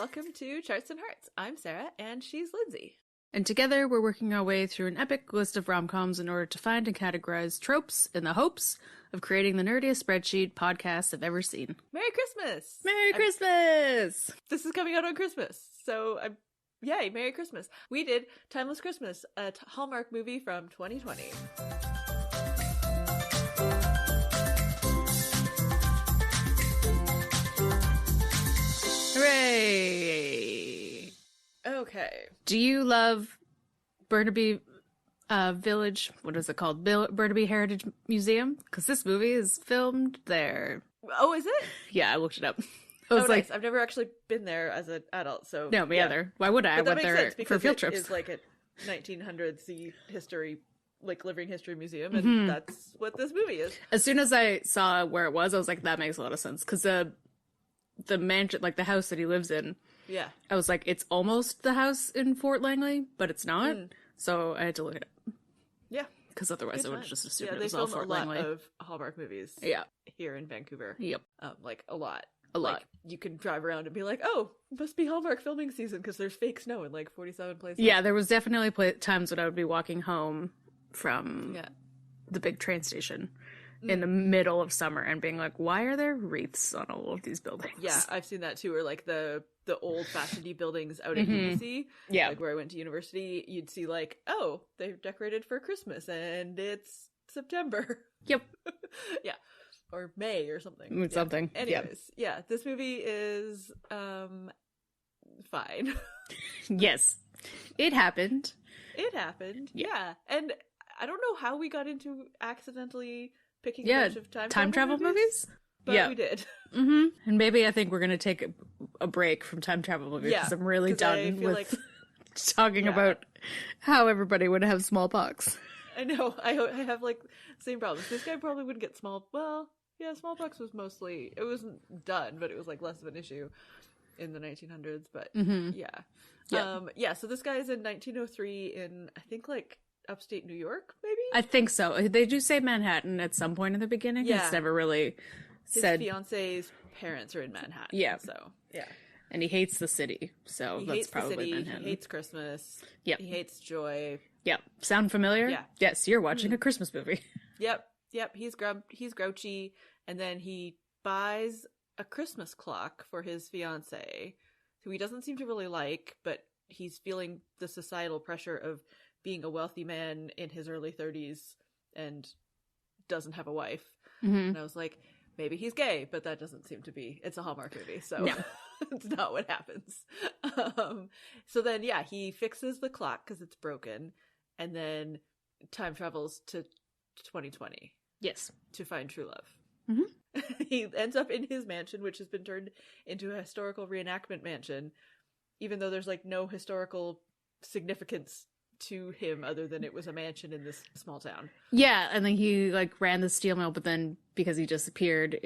welcome to Charts and Hearts. I'm Sarah, and she's Lindsay. And together, we're working our way through an epic list of rom-coms in order to find and categorize tropes in the hopes of creating the nerdiest spreadsheet podcasts I've ever seen. Merry Christmas! Merry Christmas! This is coming out on Christmas, so yay, Merry Christmas. We did Timeless Christmas, a Hallmark movie from 2020. Hooray! Okay. Do you love Burnaby Village? What is it called? Burnaby Heritage Museum? Because this movie is filmed there. Oh, is it? Yeah, I looked it up. I was nice. I've never actually been there as an adult, so... No, me either. Why would I? But I went there for field trips. It's like a 1900s history, like living history museum, and that's what this movie is. As soon as I saw where it was, I was like, that makes a lot of sense. Because the mansion, like the house that he lives in, yeah, I was like, it's almost the house in Fort Langley, but it's not. So I had to look it up. Yeah, because otherwise I would have just assumed it was all Fort Langley. They film a lot of Hallmark movies. Yeah, here in Vancouver. Yep, like a lot. A lot. Like, you can drive around and be like, oh, it must be Hallmark filming season because there's fake snow in like 47 places. Yeah, there was definitely times when I would be walking home from the big train station in the middle of summer and being like, why are there wreaths on all of these buildings? Yeah, I've seen that too, or like the old-fashioned buildings out at UBC. Yeah. Like where I went to university, you'd see like, oh, they're decorated for Christmas and it's September. Yep. Yeah. Or May or something. Something. Anyways, yeah, this movie is fine. Yes. It happened. It happened. Yeah. And I don't know how we got into accidentally picking a bunch of time travel movies? But we did. And maybe I think we're going to take a break from time travel movies because I'm really done with talking about how everybody would have smallpox. I know. I have like same problems. This guy probably wouldn't get smallpox was mostly, it wasn't done, but it was like less of an issue in the 1900s. But so this guy is in 1903 in, I think, like upstate New York, maybe? I think so. They do say Manhattan at some point in the beginning. Yeah. It's never really said. His fiance's parents are in Manhattan. Yeah. So, yeah. And he hates the city, so that's probably Manhattan. He hates Christmas. Yep. He hates joy. Yep. Sound familiar? Yeah. Yes, you're watching a Christmas movie. Yep. He's grouchy, and then he buys a Christmas clock for his fiance, who he doesn't seem to really like, but he's feeling the societal pressure of being a wealthy man in his early 30s and doesn't have a wife. And I was like, maybe he's gay, but that doesn't seem to be. It's a Hallmark movie, so no. It's not what happens. So then, he fixes the clock because it's broken, and then time travels to 2020. Yes. To find true love. He ends up in his mansion, which has been turned into a historical reenactment mansion, even though there's like no historical significance to him other than it was a mansion in this small town. Yeah, and then he like ran the steel mill, but then because he disappeared,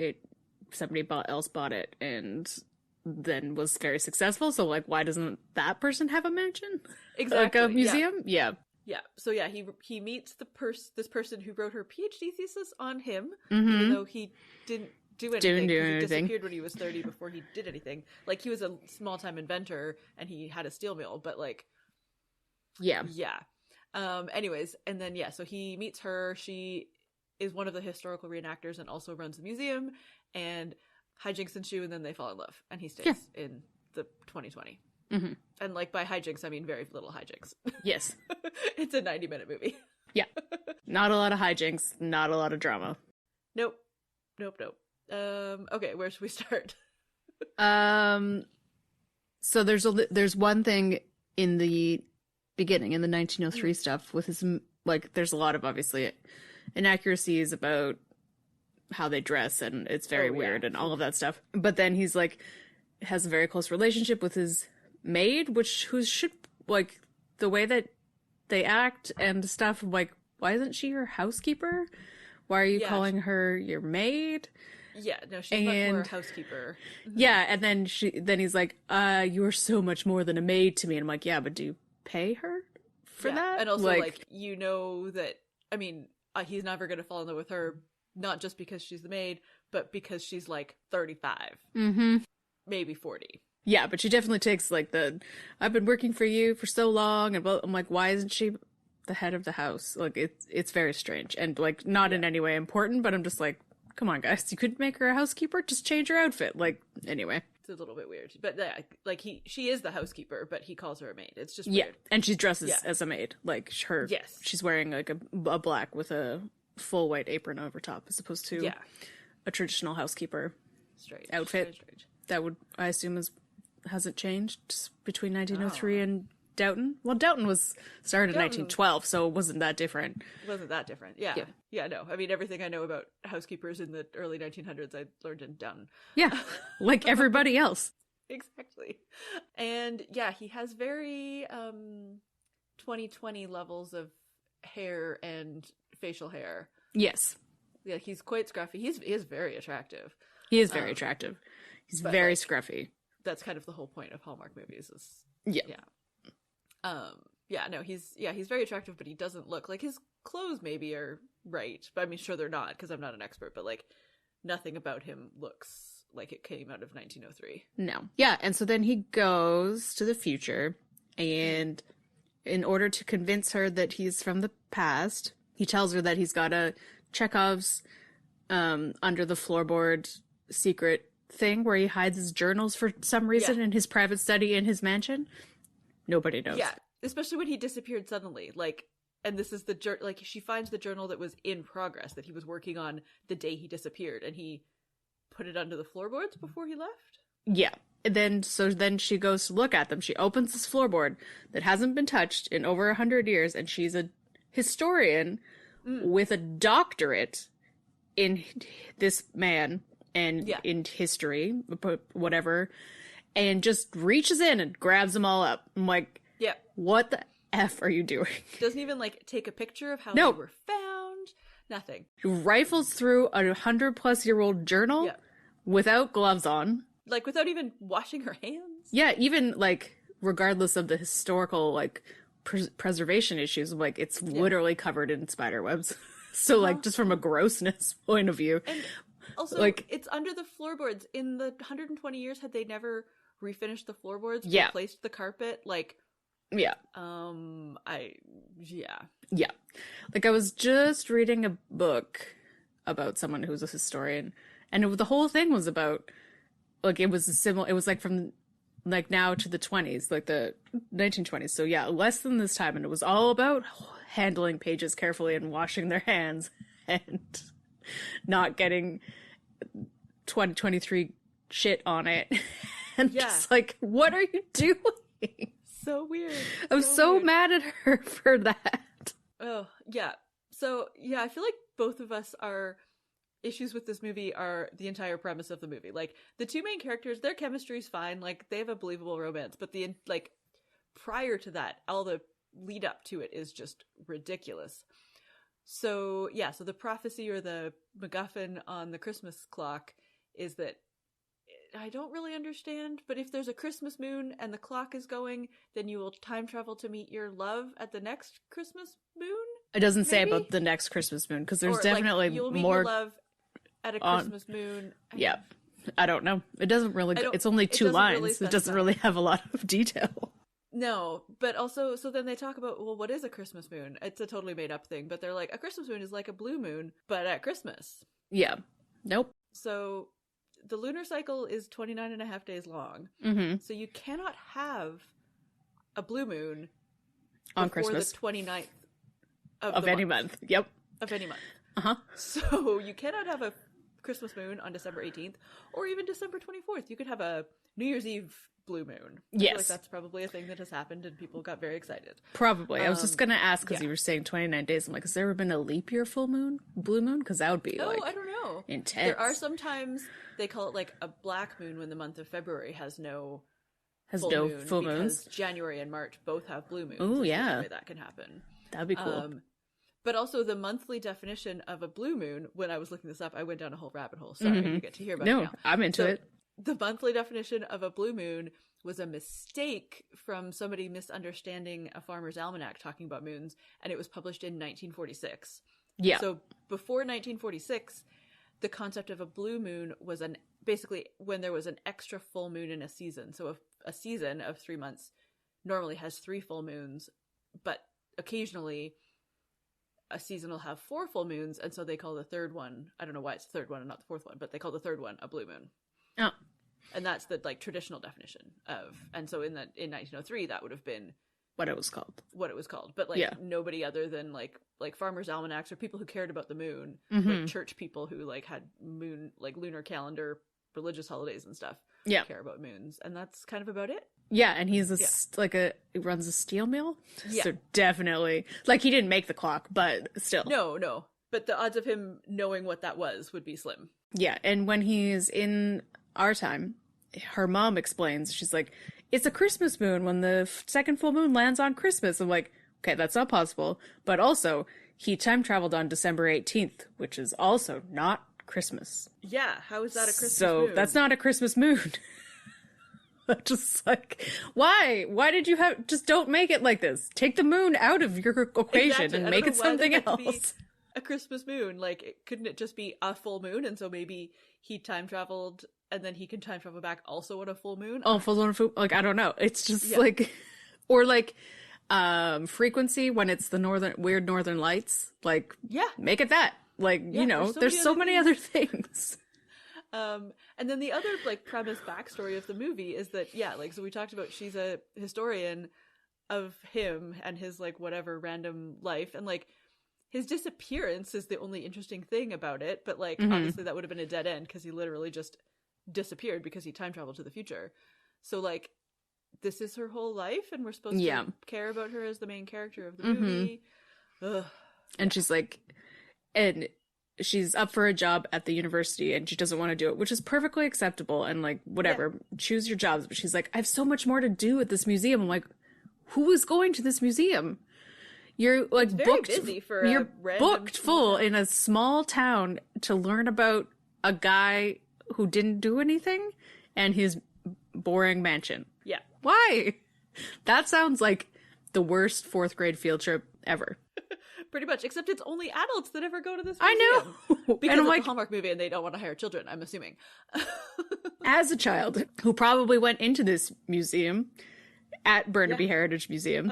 somebody else bought it and then was very successful. So like, why doesn't that person have a mansion? Exactly. Like a museum? Yeah. So he meets this person who wrote her PhD thesis on him, even though he didn't do anything. He disappeared when he was 30 before he did anything. Like, he was a small-time inventor and he had a steel mill, but like, yeah. Anyways, and then so he meets her. She is one of the historical reenactors and also runs the museum, and hijinks ensue, and then they fall in love, and he stays in the 2020. And like, by hijinks I mean very little hijinks. Yes. It's a 90-minute movie. Yeah. Not a lot of hijinks, not a lot of drama. Nope. Okay, where should we start? So there's one thing in the beginning, in the 1903 stuff with his, like, there's a lot of obviously inaccuracies about how they dress, and it's very weird and all of that stuff. But then he's like, has a very close relationship with his maid, who should, like, the way that they act and stuff, like, why isn't she your housekeeper? Why are you calling her your maid? Yeah, no, she's much more a housekeeper. Yeah, and then he's like, you are so much more than a maid to me. And I'm like, yeah, but do you pay her for that? And also, like, you know that, I mean, he's never going to fall in love with her, not just because she's the maid, but because she's like 35. Maybe 40. Yeah, but she definitely takes like I've been working for you for so long, and I'm like, why isn't she the head of the house? Like it's very strange and like not in any way important, but I'm just like, come on, guys, you could make her a housekeeper, just change her outfit. Like anyway, it's a little bit weird, but like she is the housekeeper, but he calls her a maid. It's just weird. And she dresses as a maid, like she's wearing like a black with a full white apron over top, as opposed to a traditional housekeeper outfit. Strange. That would, I assume, hasn't changed between 1903 and Downton. Well, Downton was started in 1912, so it wasn't that different. Yeah, no. I mean, everything I know about housekeepers in the early 1900s, I learned in Downton. Yeah, like everybody else. Exactly. And yeah, he has very 2020 levels of hair and facial hair. Yes. Yeah, he's quite scruffy. He is very attractive. He is very attractive. He's very scruffy. That's kind of the whole point of Hallmark movies. He's very attractive, but he doesn't look like, his clothes maybe are right, but I mean, sure they're not, because I'm not an expert, but like nothing about him looks like it came out of 1903. No. Yeah, and so then he goes to the future, and in order to convince her that he's from the past, he tells her that he's got a Chekhov's under the floorboard secret thing where he hides his journals for some reason in his private study in his mansion. Nobody knows. Yeah, especially when he disappeared suddenly. Like, and this is like, she finds the journal that was in progress that he was working on the day he disappeared, and he put it under the floorboards before he left. Yeah. And then she goes to look at them. She opens this floorboard that hasn't been touched in over 100 years, and she's a historian with a doctorate in this man and in history, whatever, and just reaches in and grabs them all up. I'm like, what the F are you doing? Doesn't even like take a picture of how they were found. Nothing. Rifles through a 100-plus-year-old journal without gloves on. Like, without even washing her hands? Yeah, even, like, regardless of the historical, like, preservation issues, like, it's literally covered in spider webs. So, like, just from a grossness point of view. And also, like, it's under the floorboards. In the 120 years, had they never refinished the floorboards? Replaced the carpet? Like... Yeah. Yeah. Like, I was just reading a book about someone who's a historian, and the whole thing was about, like, it was like from, like, now to the 20s, like the 1920s. So yeah, less than this time, and it was all about handling pages carefully and washing their hands and not getting 2023 shit on it. And just like, what are you doing? So weird. I'm so mad at her for that. Oh, yeah. So, yeah, I feel like both of us, our issues with this movie are the entire premise of the movie. Like, the two main characters, their chemistry's fine. Like, they have a believable romance. But prior to that, all the lead up to it is just ridiculous. So, yeah, so the prophecy or the MacGuffin on the Christmas clock is that I don't really understand, but if there's a Christmas moon and the clock is going, then you will time travel to meet your love at the next Christmas moon? It doesn't say about the next Christmas moon, because there's definitely you'll meet more your love at a Christmas moon. I don't know. It doesn't really, it's only two lines. Really it doesn't really have a lot of detail. No, but also, so then they talk about, well, what is a Christmas moon? It's a totally made up thing, but they're like, a Christmas moon is like a blue moon, but at Christmas. Yeah. Nope. So the lunar cycle is 29 and a half days long. Mm-hmm. So you cannot have a blue moon on Christmas. The 29th of any month. Yep. Of any month. Uh-huh. So you cannot have a Christmas moon on December 18th or even December 24th. You could have a New Year's Eve blue moon. I feel like that's probably a thing that has happened and people got very excited. Probably. I was just going to ask because you were saying 29 days. I'm like, has there ever been a leap year full moon? Blue moon? Because that would be I don't know. Intense. There are sometimes they call it like a black moon when the month of February has no full moon because January and March both have blue moons. Oh, yeah. That can happen. That'd be cool. But also the monthly definition of a blue moon, when I was looking this up, I went down a whole rabbit hole. Sorry, you get to hear about it now. I'm into it. The monthly definition of a blue moon was a mistake from somebody misunderstanding a farmer's almanac talking about moons, and it was published in 1946. Yeah. So before 1946, the concept of a blue moon was basically when there was an extra full moon in a season. So a season of 3 months normally has 3 full moons, but occasionally a season will have 4 full moons, and so they call the third one, I don't know why it's the third one and not the fourth one, but they call the third one a blue moon. Oh. And that's the like traditional definition of, and so in 1903 that would have been what it was called. But like nobody other than like farmers' almanacs or people who cared about the moon, like church people who like had moon, like lunar calendar, religious holidays and stuff, care about moons, and that's kind of about it. Yeah, and he's he runs a steel mill, so definitely like he didn't make the clock, but still, no. But the odds of him knowing what that was would be slim. Yeah, and when he's in our time, her mom explains, she's like, it's a Christmas moon when the second full moon lands on Christmas. I'm like, okay, that's not possible. But also, he time traveled on December 18th, which is also not Christmas. Yeah, how is that a Christmas moon? So that's not a Christmas moon. Just like, why? Why did you have, just don't make it like this. Take the moon out of your equation and make it something else. A Christmas moon, like, couldn't it just be a full moon? And so maybe he time traveled and then he can time travel back also on a full moon. Oh, full on full, like, I don't know. It's just like, or like, frequency when it's the weird northern lights. Like, make it that. Like, you know, there's so many other things. And then the other like premise backstory of the movie is that like, so we talked about she's a historian of him and his like whatever random life, and like his disappearance is the only interesting thing about it, but like obviously that would have been a dead end because he literally just disappeared because he time traveled to the future. So like this is her whole life and we're supposed to care about her as the main character of the movie. Ugh. And she's like, and she's up for a job at the university and she doesn't want to do it, which is perfectly acceptable and like whatever, choose your jobs. But she's like, I have so much more to do at this museum. I'm like, who is going to this museum? You're like booked, busy for you're booked full in a small town to learn about a guy who didn't do anything and his boring mansion. Yeah. Why? That sounds like the worst 4th grade field trip ever. Pretty much, except it's only adults that ever go to this museum. I know. Because it's like a Hallmark movie and they don't want to hire children, I'm assuming. As a child who probably went into this museum at Burnaby Heritage Museum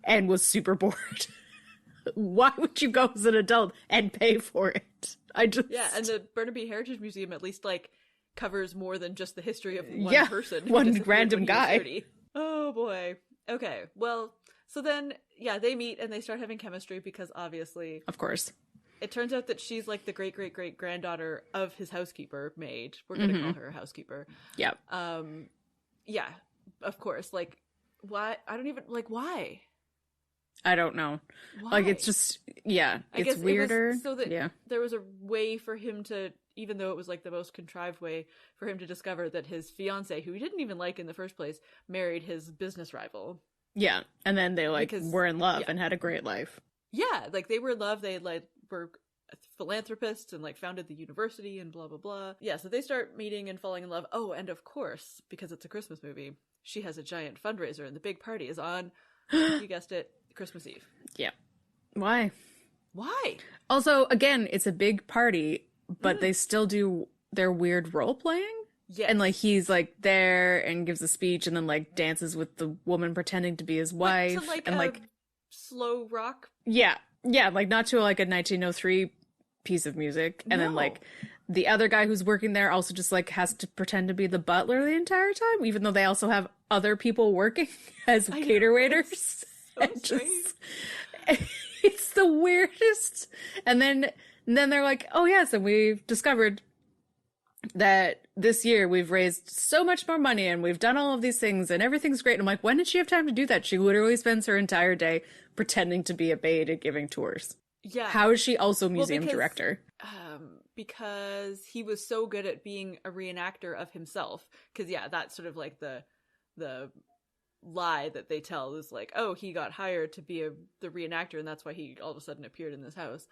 and was super bored, why would you go as an adult and pay for it? And the Burnaby Heritage Museum at least like covers more than just the history of one person. One random guy. Oh boy. Okay, well, so then, they meet and they start having chemistry because obviously... Of course. It turns out that she's like the great-great-great-granddaughter of his housekeeper maid. We're going to call her a housekeeper. Yeah. Of course. Like, why? I don't even... Like, why? I don't know. Why? Like, it's just... Yeah, it's weirder. It was so that there was a way for him to... Even though it was like the most contrived way for him to discover that his fiance, who he didn't even like in the first place, married his business rival. Yeah, and then they were in love and had a great life. Yeah, like they were in love. They like were philanthropists and like founded the university and blah blah blah. Yeah, so they start meeting and falling in love. Oh, and of course, because it's a Christmas movie, she has a giant fundraiser and the big party is on. You guessed it, Christmas Eve. Yeah. Why? Also, again, it's a big party, but they still do their weird role playing. Yes. And like he's like there and gives a speech and then like dances with the woman pretending to be his wife and like slow rock. Yeah, like not to like a 1903 piece of music. And then like the other guy who's working there also just like has to pretend to be the butler the entire time, even though they also have other people working as cater waiters. It's so strange. It's the weirdest. And then they're like, oh yes, and we've discovered that this year we've raised so much more money and we've done all of these things and everything's great. And I'm like, when did she have time to do that? She literally spends her entire day pretending to be a maid and giving tours. Yeah. How is she also museum director? Because he was so good at being a reenactor of himself. Because that's sort of like the lie that they tell is like, oh, he got hired to be the reenactor and that's why he all of a sudden appeared in this house.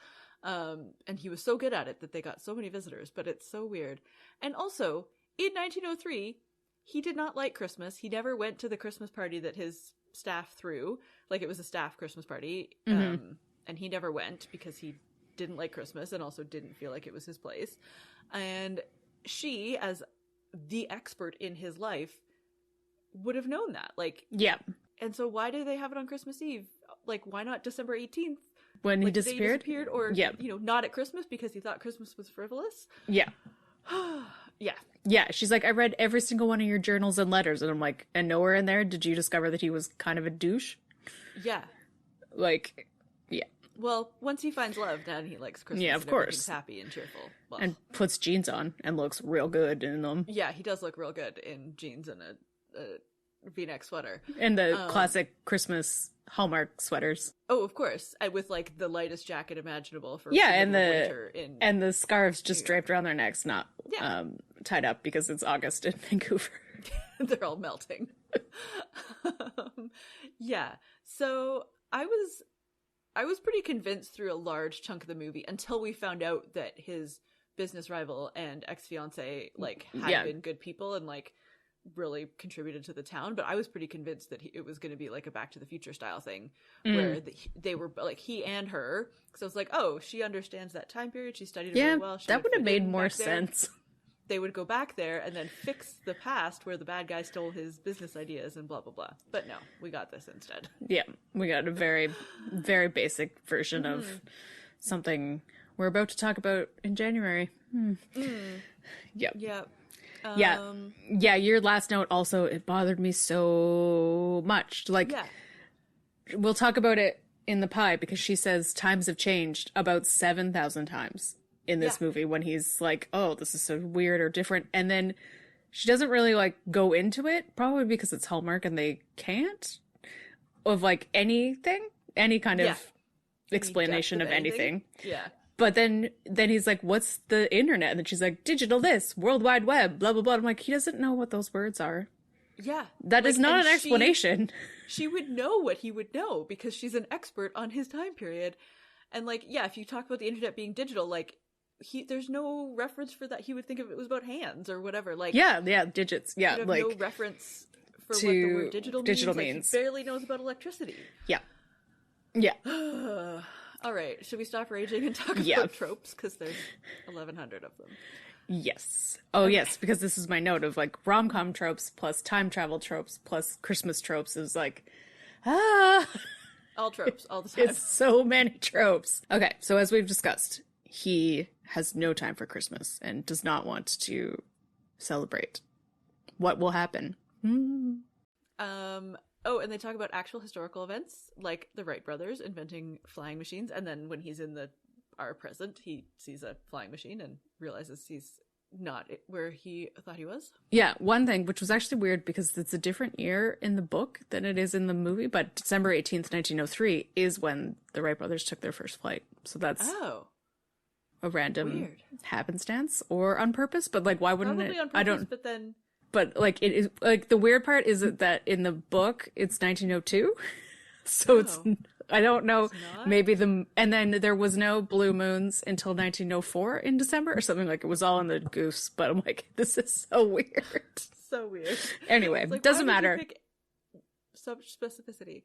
And he was so good at it that they got so many visitors, but it's so weird. And also, in 1903, he did not like Christmas. He never went to the Christmas party that his staff threw. Like, it was a staff Christmas party. And he never went because he didn't like Christmas and also didn't feel like it was his place. And she, as the expert in his life, would have known that. Like, yeah. And so why do they have it on Christmas Eve? Like, why not December 18th? When he disappeared? Or, not at Christmas because he thought Christmas was frivolous? Yeah. Yeah. Yeah, she's like, I read every single one of your journals and letters. And I'm like, and nowhere in there did you discover that he was kind of a douche? Yeah. Like, yeah. Well, once he finds love, then he likes Christmas. Yeah, of course. He's happy and cheerful. Well, and puts jeans on and looks real good in them. Yeah, he does look real good in jeans and a V-neck sweater. And the classic Christmas Hallmark sweaters. Oh, of course. With like the lightest jacket imaginable for and winter and the scarves just draped around their necks, not tied up because it's August in Vancouver. They're all melting. Yeah. So I was pretty convinced through a large chunk of the movie until we found out that his business rival and ex-fiance had been good people and like really contributed to the town. But I was pretty convinced that it was going to be like a Back to the Future style thing where they were like he and her. So it's like, oh, she understands that time period. She studied it really well. That would have made more sense. They would go back there and then fix the past where the bad guy stole his business ideas and blah, blah, blah. But no, we got this instead. Yeah, we got a very, very basic version of something we're about to talk about in January. Yep. Yep. Yeah, your last note also, it bothered me so much. Like, we'll talk about it in the pie because she says times have changed about 7,000 times in this movie when he's like, oh, this is so weird or different. And then she doesn't really like go into it, probably because it's Hallmark and they can't, of like anything, any kind of explanation of anything. Yeah. But then he's like, what's the internet? And then she's like, digital this, World Wide Web, blah, blah, blah. I'm like, he doesn't know what those words are. Yeah. That is not an explanation. She would know what he would know because she's an expert on his time period. And like, yeah, if you talk about the internet being digital, like, there's no reference for that. He would think of it was about hands or whatever. Like, digits. Yeah, like no reference for what the word digital means. Like, he barely knows about electricity. Yeah. All right, should we stop raging and talk about tropes? Because there's 1,100 of them. Yes. Oh, okay. Yes, because this is my note of like rom-com tropes plus time travel tropes plus Christmas tropes. It was like, all tropes, all the time. It's so many tropes. Okay, so as we've discussed, he has no time for Christmas and does not want to celebrate. What will happen? Oh, and they talk about actual historical events, like the Wright brothers inventing flying machines, and then when he's in our present, he sees a flying machine and realizes he's not where he thought he was. Yeah, one thing, which was actually weird because it's a different year in the book than it is in the movie, but December 18th, 1903 is when the Wright brothers took their first flight. So that's a random happenstance or on purpose, but like, why wouldn't Probably it? On purpose, I don't. But then. But like, it is like the weird part is that in the book it's 1902, so it's I don't know, maybe and then there was no blue moons until 1904 in December or something, like it was all in the goose. But I'm like, this is so weird. So weird. Anyway, like, doesn't matter. Such specificity.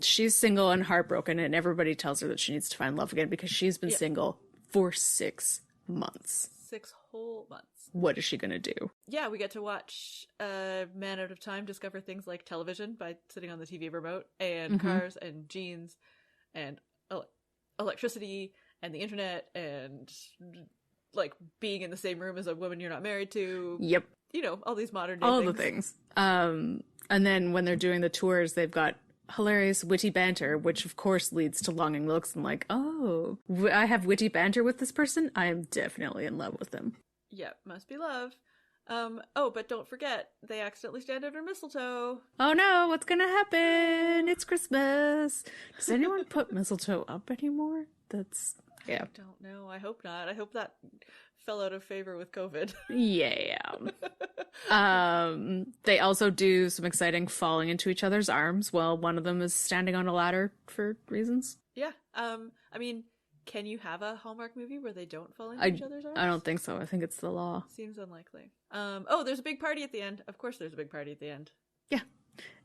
She's single and heartbroken, and everybody tells her that she needs to find love again because she's been single for 6 months. 6 whole months. What is she gonna do? Yeah, we get to watch a man out of time discover things like television by sitting on the TV remote, and cars and jeans and electricity and the internet and like being in the same room as a woman you're not married to. Yep. You know, all these modern day all the things. And then when they're doing the tours, they've got hilarious witty banter, which of course leads to longing looks and like, oh, I have witty banter with this person, I am definitely in love with them. Yep, must be love. Oh, but don't forget, they accidentally stand under mistletoe. Oh no, what's gonna happen? It's Christmas. Does anyone put mistletoe up anymore? I don't know. I hope not. I hope that fell out of favor with COVID. Yeah. They also do some exciting falling into each other's arms while one of them is standing on a ladder for reasons. Yeah. I mean, can you have a Hallmark movie where they don't fall into each other's arms? I don't think so. I think it's the law. Seems unlikely. Oh, there's a big party at the end. Of course there's a big party at the end. Yeah.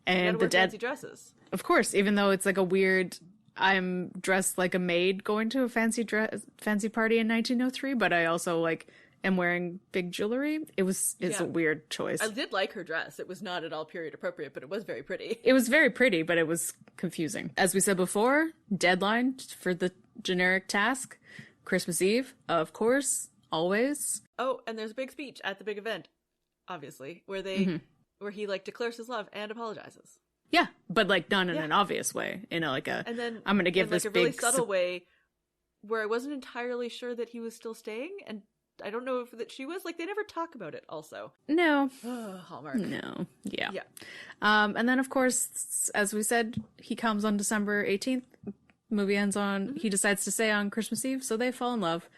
And the fancy dresses. Of course, even though it's like a weird, I'm dressed like a maid going to a fancy party in 1903, but I also like and wearing big jewelry. It's a weird choice. I did like her dress. It was not at all period appropriate, but it was very pretty. It was very pretty, but it was confusing. As we said before, deadline for the generic task, Christmas Eve, of course, always. Oh, and there's a big speech at the big event, obviously, where he like declares his love and apologizes. Yeah, but like not in an obvious way, like a, and then I'm going to give this like a really subtle way where I wasn't entirely sure that he was still staying, and I don't know if that she was. Like, they never talk about it also. No. Hallmark. No. Yeah. Yeah. And then, of course, as we said, he comes on December 18th. Movie ends on, he decides to stay on Christmas Eve, so they fall in love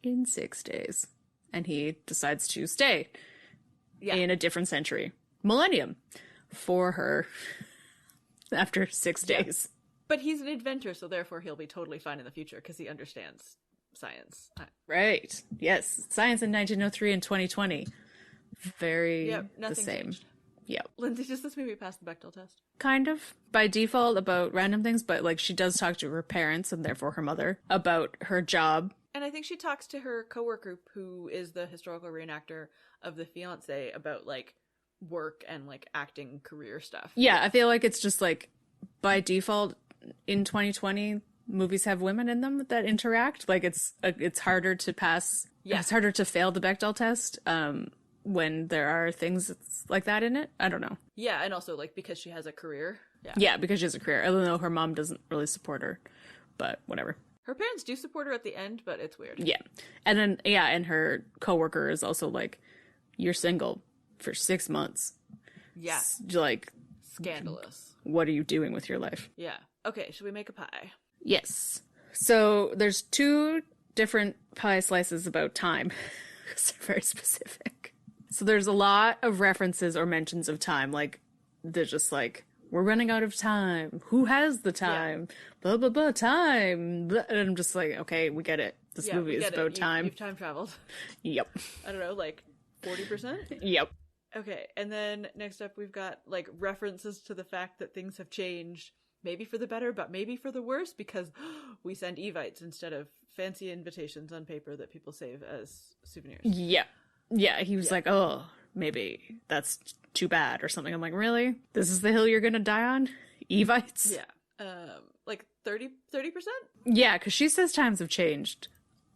in 6 days. And he decides to stay in a different century. Millennium. For her. After 6 days. But he's an inventor, so therefore he'll be totally fine in the future because he understands science. Right. Yes. Science in 1903 and 2020. Very the same. Changed. Yep. Lindsay, does this movie pass the Bechdel test? Kind of. By default about random things, but like she does talk to her parents and therefore her mother about her job. And I think she talks to her coworker who is the historical reenactor of the fiance about like work and like acting career stuff. Yeah, I feel like it's just like by default in 2020 movies have women in them that interact. Like it's harder to pass. Yeah, it's harder to fail the Bechdel test when there are things like that in it. I don't know. Yeah, and also like because she has a career. Yeah, because she has a career. Even though her mom doesn't really support her, but whatever. Her parents do support her at the end, but it's weird. Yeah, and then and her coworker is also like, "You're single for 6 months." Yeah, like scandalous. What are you doing with your life? Yeah. Okay, should we make a pie? Yes. So there's 2 different pie slices about time. They're very specific. So there's a lot of references or mentions of time. Like, they're just like, we're running out of time. Who has the time? Yeah. Blah, blah, blah, time. Blah. And I'm just like, okay, we get it. This movie is about time. You've time traveled. Yep. I don't know, like 40%? Yep. Okay, and then next up we've got like references to the fact that things have changed, maybe for the better, but maybe for the worse, because we send Evites instead of fancy invitations on paper that people save as souvenirs. Yeah. Yeah, he was like, oh, maybe that's too bad or something. I'm like, really? This is the hill you're gonna die on? Evites? Yeah. Like 30%? Yeah, because she says times have changed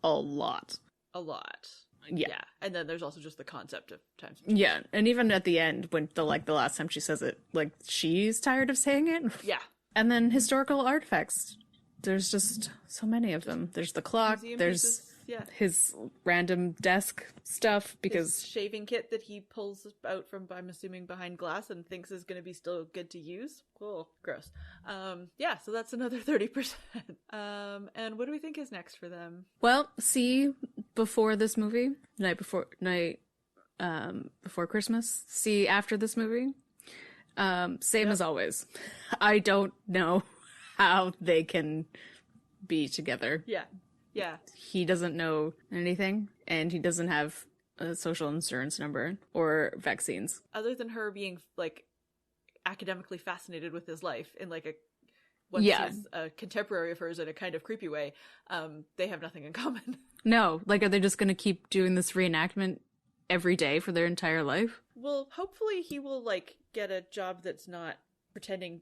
a lot. A lot. Yeah. And then there's also just the concept of times. Yeah. And even at the end, when the last time she says it, like she's tired of saying it. Yeah. And then historical artifacts. There's just so many of them. There's the clock. Museum there's pieces. Yeah. His random desk stuff because his shaving kit that he pulls out from, I'm assuming, behind glass and thinks is going to be still good to use. Cool. Gross. Yeah, so that's another 30%. And what do we think is next for them? Well, see before this movie, night before Christmas. See after this movie. Same as always. I don't know how they can be together. Yeah. Yeah. He doesn't know anything, and he doesn't have a social insurance number or vaccines. Other than her being, like, academically fascinated with his life in, like, he's a contemporary of hers in a kind of creepy way, they have nothing in common. No. Like, are they just going to keep doing this reenactment every day for their entire life? Well, hopefully he will, like, get a job that's not pretending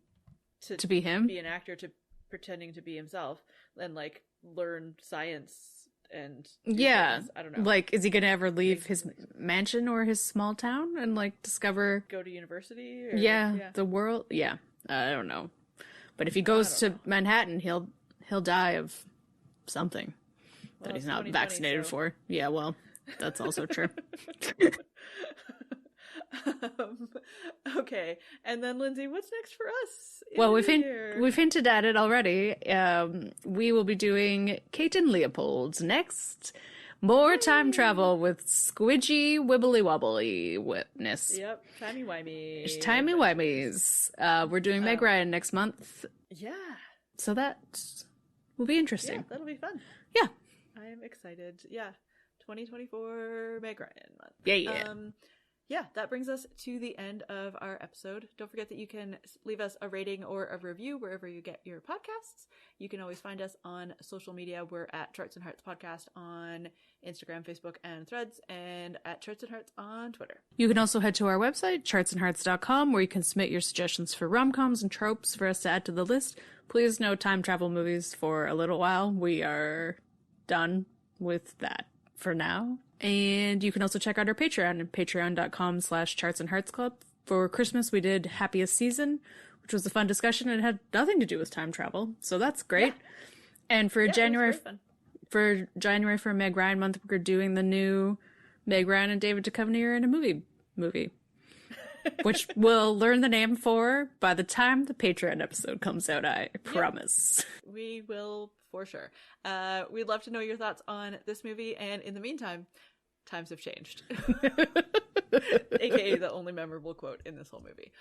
to be him? Be an actor, to pretending to be himself, and, like, learn science and things. I don't know. Like, is he gonna ever leave his mansion or his small town and like discover, go to university or, the world? I don't know, but if he goes to Manhattan, he'll die of something that he's not vaccinated for. Yeah, well, that's also true. Okay, and then Lindsay, what's next for us? Well, we've hinted at it already. We will be doing Kate and Leopold next. More time travel with squidgy wibbly wobbly witness. Yep, timey-wimey. Timey-wimeys. We're doing Meg Ryan next month. Yeah. So that will be interesting. Yeah, that'll be fun. Yeah. I am excited. Yeah. 2024 Meg Ryan month. Yeah. yeah, that brings us to the end of our episode. Don't forget that you can leave us a rating or a review wherever you get your podcasts. You can always find us on social media. We're at Charts and Hearts Podcast on Instagram, Facebook, and Threads, and at Charts and Hearts on Twitter. You can also head to our website, chartsandhearts.com, where you can submit your suggestions for rom-coms and tropes for us to add to the list. Please no time travel movies for a little while. We are done with that for now. And you can also check out our Patreon at patreon.com/chartsandheartsclub. For Christmas, we did Happiest Season, which was a fun discussion and it had nothing to do with time travel. So that's great. Yeah. And for January, for Meg Ryan month, we're doing the new Meg Ryan and David Duchovny are in a movie, which we'll learn the name for by the time the Patreon episode comes out, I promise. Yeah, we will for sure. We'd love to know your thoughts on this movie, and in the meantime, times have changed. AKA the only memorable quote in this whole movie.